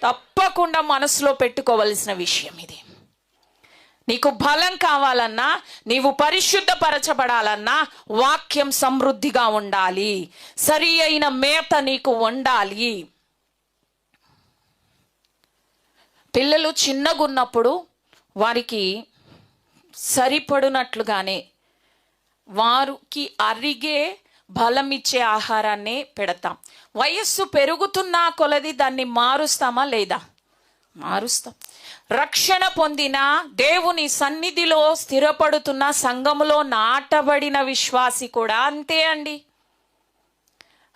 తప్పకుండా మనసులో పెట్టుకోవలసిన విషయం ఇది. నీకు బలం కావాలన్నా, నీవు పరిశుద్ధపరచబడాలన్నా వాక్యం సమృద్ధిగా ఉండాలి. సరి అయిన మేత నీకు ఉండాలి. పిల్లలు చిన్నగున్నప్పుడు వారికి సరిపడినట్లుగానే వారికి అరిగే బలమిచ్చే ఆహారాన్ని పెడతాం. వయస్సు పెరుగుతున్నా కొలది దాన్ని మారుస్తామా లేదా? మారుస్తాం. రక్షణ పొందిన, దేవుని సన్నిధిలో స్థిరపడుతున్న, సంఘములో నాటబడిన విశ్వాసి కూడా అంతే అండి.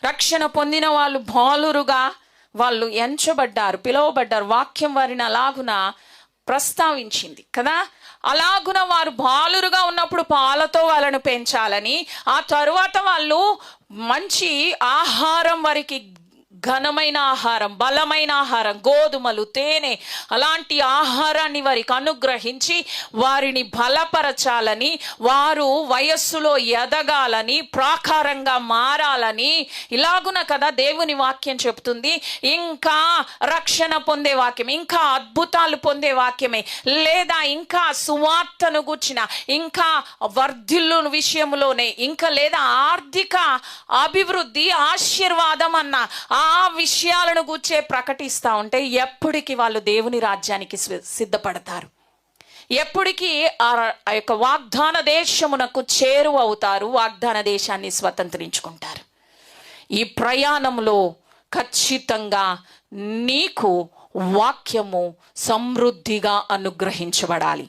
రక్షణ పొందిన వాళ్ళు బాలురుగా వాళ్ళు ఎంచబడ్డారు, పిలువబడ్డారు. వాక్యం వారిని అలాగున ప్రస్తావించింది కదా. అలాగున వారు బాలురుగా ఉన్నప్పుడు పాలతో వాళ్ళను పెంచాలని, ఆ తరువాత వాళ్ళు మంచి ఆహారం, వారికి ఘనమైన ఆహారం, బలమైన ఆహారం, గోధుమలు, తేనె అలాంటి ఆహారాన్ని వారికి అనుగ్రహించి వారిని బలపరచాలని, వారు వయస్సులో ఎదగాలని, ప్రాకారంగా మారాలని, ఇలాగున కదా దేవుని వాక్యం చెప్తుంది. ఇంకా రక్షణ పొందే వాక్యం, ఇంకా అద్భుతాలు పొందే వాక్యమే, లేదా ఇంకా సువార్తను గూర్చిన, ఇంకా వర్ధిల్లు విషయంలోనే, ఇంకా లేదా ఆర్థిక అభివృద్ధి, ఆశీర్వాదం అన్న ఆ విషయాలను గూర్చే ప్రకటిస్తూ ఉంటే ఎప్పటికి వాళ్ళు దేవుని రాజ్యానికి సిద్ధపడతారు, ఎప్పటికీ ఆ యొక్క వాగ్దాన దేశమునకు చేరువవుతారు, వాగ్దాన దేశాన్ని స్వతంత్రించుకుంటారు. ఈ ప్రయాణంలో ఖచ్చితంగా నీకు వాక్యము సమృద్ధిగా అనుగ్రహించబడాలి.